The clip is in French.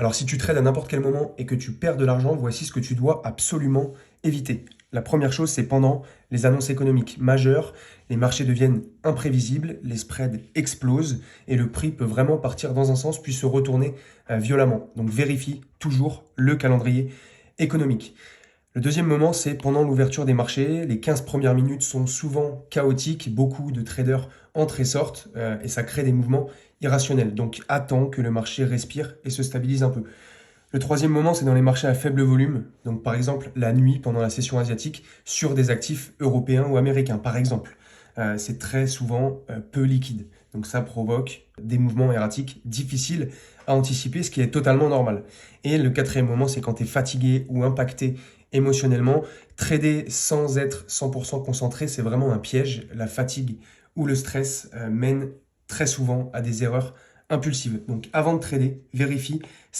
Alors si tu trades à n'importe quel moment et que tu perds de l'argent, voici ce que tu dois absolument éviter. La première chose, c'est pendant les annonces économiques majeures, les marchés deviennent imprévisibles, les spreads explosent et le prix peut vraiment partir dans un sens puis se retourner violemment. Donc vérifie toujours le calendrier économique. Le deuxième moment, c'est pendant l'ouverture des marchés. Les 15 premières minutes sont souvent chaotiques. Beaucoup de traders entrent et sortent et ça crée des mouvements irrationnels. Donc attends que le marché respire et se stabilise un peu. Le troisième moment, c'est dans les marchés à faible volume. Donc par exemple la nuit pendant la session asiatique sur des actifs européens ou américains. Par exemple, c'est très souvent peu liquide. Donc ça provoque des mouvements erratiques difficiles à anticiper, ce qui est totalement normal. Et le quatrième moment, c'est quand tu es fatigué ou impacté émotionnellement. Trader sans être 100% concentré, c'est vraiment un piège. La fatigue ou le stress mènent très souvent à des erreurs impulsives. Donc avant de trader, vérifie, c'est